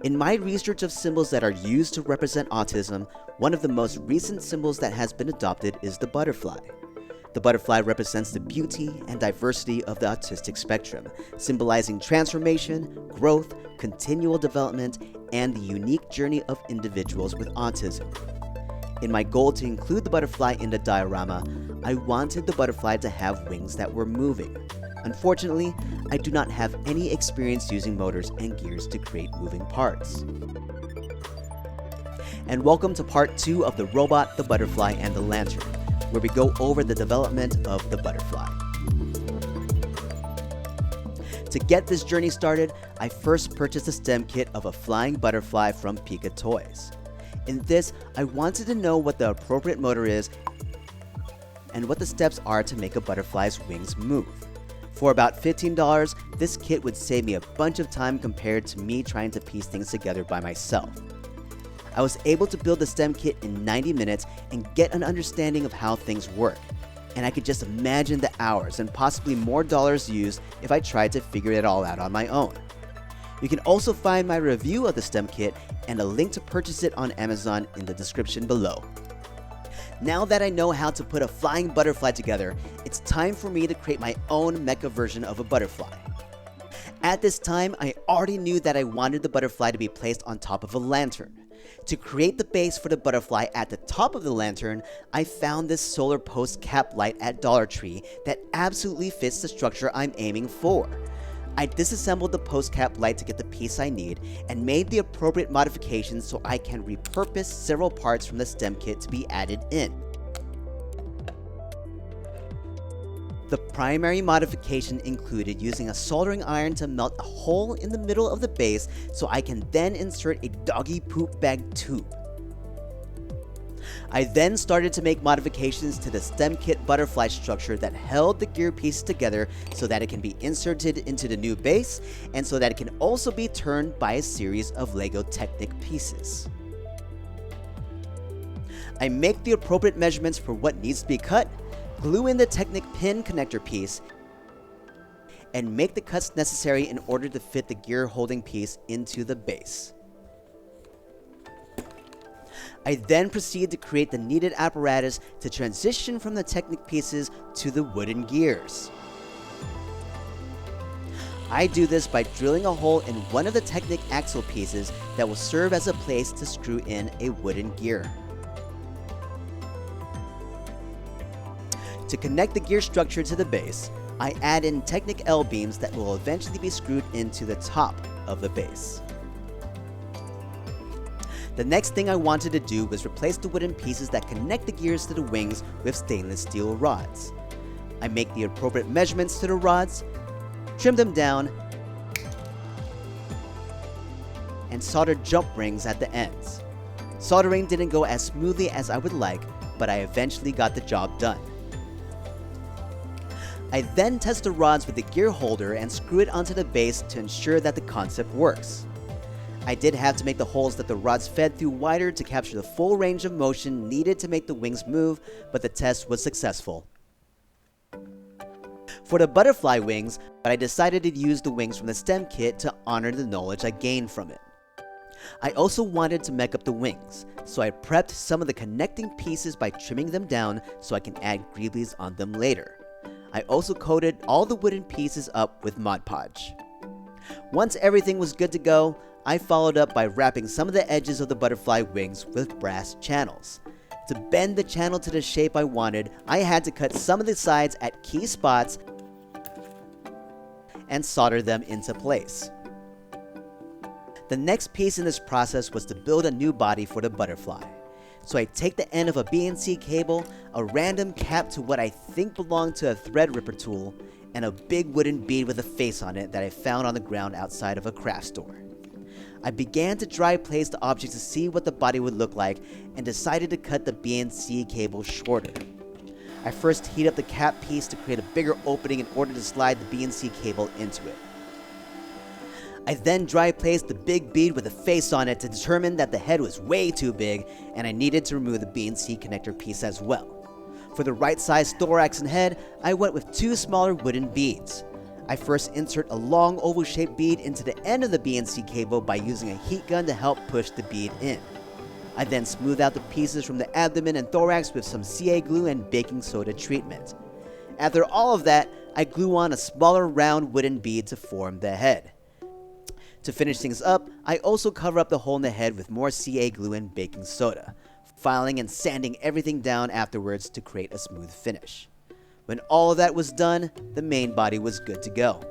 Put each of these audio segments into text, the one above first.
In my research of symbols that are used to represent autism, one of the most recent symbols that has been adopted is the butterfly. The butterfly represents the beauty and diversity of the autistic spectrum, symbolizing transformation, growth, continual development, and the unique journey of individuals with autism. In my goal to include the butterfly in the diorama, I wanted the butterfly to have wings that were moving. Unfortunately, I do not have any experience using motors and gears to create moving parts. And welcome to part 2 of the robot, the butterfly, and the lantern, where we go over the development of the butterfly. To get this journey started, I first purchased a stem kit of a flying butterfly from Pica toys. In this, I wanted to know what the appropriate motor is and what the steps are to make a butterfly's wings move. For about $15, this kit would save me a bunch of time compared to me trying to piece things together by myself. I was able to build the stem kit in 90 minutes and get an understanding of how things work, and I could just imagine the hours and possibly more dollars used if I tried to figure it all out on my own. You can also find my review of the stem kit and a link to purchase it on Amazon in the description below. Now that I know how to put a flying butterfly together, it's time for me to create my own mecha version of a butterfly. At this time, I already knew that I wanted the butterfly to be placed on top of a lantern. To create the base for the butterfly at the top of the lantern, I found this solar post cap light at Dollar Tree that absolutely fits the structure I'm aiming for. I disassembled the post cap light to get the piece I need and made the appropriate modifications so I can repurpose several parts from the stem kit to be added in. The primary modification included using a soldering iron to melt a hole in the middle of the base so I can then insert a doggy poop bag tube. I then started to make modifications to the stem kit butterfly structure that held the gear pieces together so that it can be inserted into the new base and so that it can also be turned by a series of Lego Technic pieces. I make the appropriate measurements for what needs to be cut, glue in the Technic pin connector piece, and make the cuts necessary in order to fit the gear holding piece into the base. I then proceed to create the needed apparatus to transition from the Technic pieces to the wooden gears. I do this by drilling a hole in one of the Technic axle pieces that will serve as a place to screw in a wooden gear. To connect the gear structure to the base, I add in Technic L beams that will eventually be screwed into the top of the base. The next thing I wanted to do was replace the wooden pieces that connect the gears to the wings with stainless steel rods. I make the appropriate measurements to the rods, trim them down, and solder jump rings at the ends. Soldering didn't go as smoothly as I would like, but I eventually got the job done. I then test the rods with the gear holder and screw it onto the base to ensure that the concept works. I did have to make the holes that the rods fed through wider to capture the full range of motion needed to make the wings move, but the test was successful. For the butterfly wings, I decided to use the wings from the stem kit to honor the knowledge I gained from it. I also wanted to mech up the wings, so I prepped some of the connecting pieces by trimming them down so I can add greeblies on them later. I also coated all the wooden pieces up with Mod Podge. Once everything was good to go, I followed up by wrapping some of the edges of the butterfly wings with brass channels. To bend the channel to the shape I wanted, I had to cut some of the sides at key spots and solder them into place. The next piece in this process was to build a new body for the butterfly. So I take the end of a BNC cable, a random cap to what I think belonged to a thread ripper tool, and a big wooden bead with a face on it that I found on the ground outside of a craft store. I began to dry place the object to see what the body would look like and decided to cut the BNC cable shorter. I first heat up the cap piece to create a bigger opening in order to slide the BNC cable into it. I then dry placed the big bead with a face on it to determine that the head was way too big and I needed to remove the BNC connector piece as well. For the right size thorax and head, I went with two smaller wooden beads. I first insert a long oval-shaped bead into the end of the BNC cable by using a heat gun to help push the bead in. I then smooth out the pieces from the abdomen and thorax with some CA glue and baking soda treatment. After all of that, I glue on a smaller round wooden bead to form the head. To finish things up, I also cover up the hole in the head with more CA glue and baking soda, filing and sanding everything down afterwards to create a smooth finish. When all of that was done, the main body was good to go.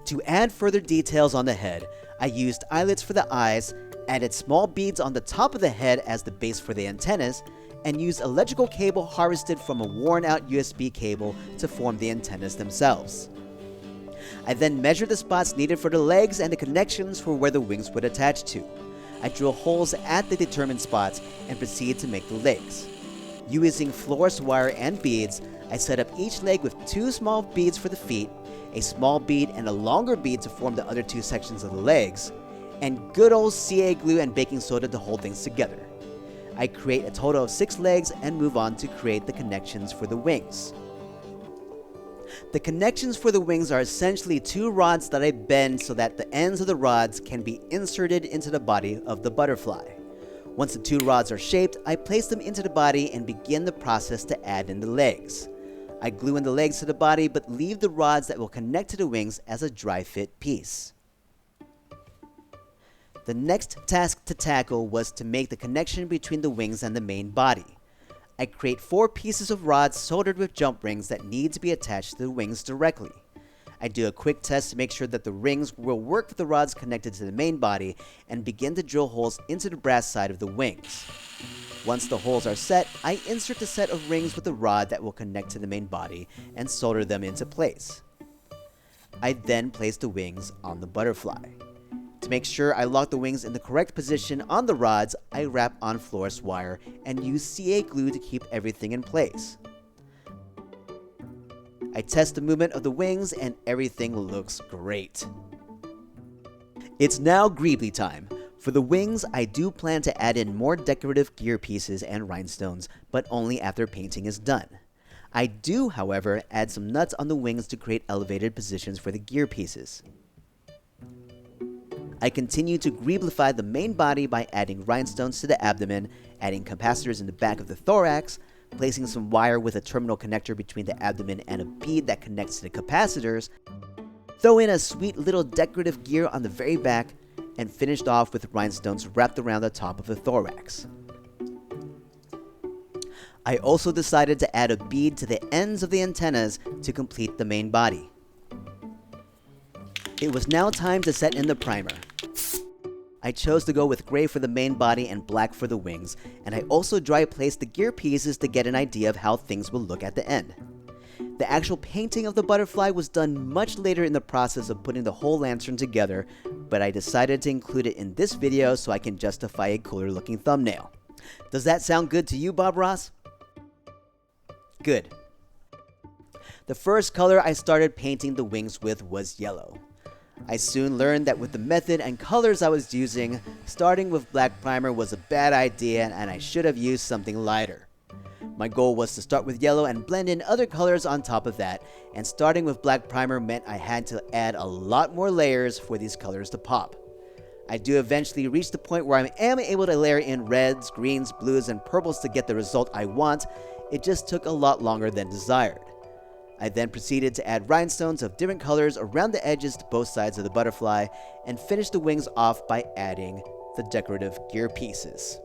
To add further details on the head, I used eyelets for the eyes, added small beads on the top of the head as the base for the antennas, and used electrical cable harvested from a worn-out USB cable to form the antennas themselves. I then measured the spots needed for the legs and the connections for where the wings would attach to. I drill holes at the determined spots and proceed to make the legs. Using fluorescent wire and beads, I set up each leg with 2 small beads for the feet, a small bead and a longer bead to form the other 2 sections of the legs, and good old CA glue and baking soda to hold things together. I create a total of 6 legs and move on to create the connections for the wings. The connections for the wings are essentially 2 rods that I bend so that the ends of the rods can be inserted into the body of the butterfly. Once the 2 rods are shaped, I place them into the body and begin the process to add in the legs. I glue in the legs to the body but leave the rods that will connect to the wings as a dry fit piece. The next task to tackle was to make the connection between the wings and the main body. I create 4 pieces of rods soldered with jump rings that need to be attached to the wings directly. I do a quick test to make sure that the rings will work with the rods connected to the main body and begin to drill holes into the brass side of the wings. Once the holes are set, I insert the set of rings with the rod that will connect to the main body and solder them into place. I then place the wings on the butterfly. To make sure I lock the wings in the correct position on the rods, I wrap on fluorescent wire and use CA glue to keep everything in place. I test the movement of the wings and everything looks great. It's now greebly time. For the wings, I do plan to add in more decorative gear pieces and rhinestones, but only after painting is done. I do, however, add some nuts on the wings to create elevated positions for the gear pieces. I continue to greeblify the main body by adding rhinestones to the abdomen, adding capacitors in the back of the thorax, placing some wire with a terminal connector between the abdomen and a bead that connects to the capacitors, throw in a sweet little decorative gear on the very back, and finished off with rhinestones wrapped around the top of the thorax. I also decided to add a bead to the ends of the antennas to complete the main body. It was now time to set in the primer. I chose to go with gray for the main body and black for the wings, and I also dry placed the gear pieces to get an idea of how things will look at the end. The actual painting of the butterfly was done much later in the process of putting the whole lantern together, but I decided to include it in this video so I can justify a cooler looking thumbnail. Does that sound good to you, Bob Ross? Good. The first color I started painting the wings with was yellow. I soon learned that with the method and colors I was using, starting with black primer was a bad idea and I should have used something lighter. My goal was to start with yellow and blend in other colors on top of that, and starting with black primer meant I had to add a lot more layers for these colors to pop. I do eventually reach the point where I am able to layer in reds, greens, blues, and purples to get the result I want. It just took a lot longer than desired. I then proceeded to add rhinestones of different colors around the edges to both sides of the butterfly, and finished the wings off by adding the decorative gear pieces.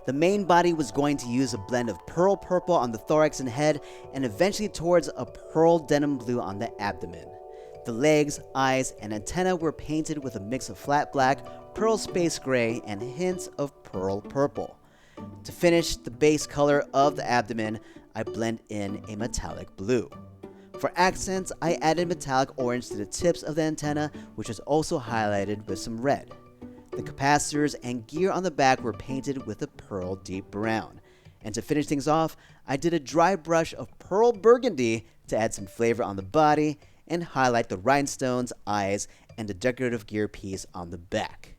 The main body was going to use a blend of pearl purple on the thorax and head, and eventually towards a pearl denim blue on the abdomen. The legs, eyes, and antenna were painted with a mix of flat black, pearl space gray, and hints of pearl purple. To finish the base color of the abdomen, I blend in a metallic blue. For accents, I added metallic orange to the tips of the antenna, which was also highlighted with some red. The capacitors and gear on the back were painted with a pearl deep brown. And to finish things off, I did a dry brush of pearl burgundy to add some flavor on the body and highlight the rhinestones, eyes, and the decorative gear piece on the back.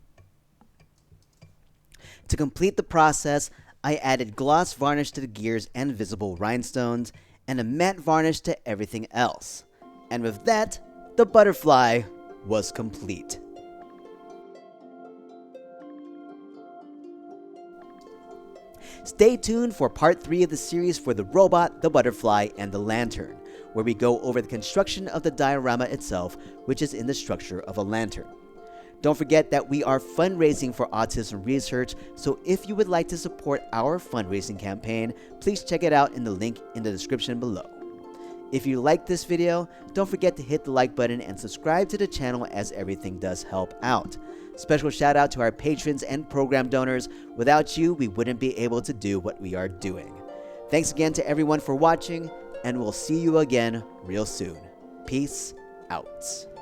To complete the process, I added gloss varnish to the gears and visible rhinestones, and a matte varnish to everything else. And with that, the butterfly was complete. Stay tuned for part 3 of the series for the robot, the butterfly, and the lantern, where we go over the construction of the diorama itself, which is in the structure of a lantern. Don't forget that we are fundraising for autism research, so if you would like to support our fundraising campaign, please check it out in the link in the description below. If you liked this video, don't forget to hit the like button and subscribe to the channel, as everything does help out. Special shout out to our patrons and program donors. Without you, we wouldn't be able to do what we are doing. Thanks again to everyone for watching, and we'll see you again real soon. Peace out.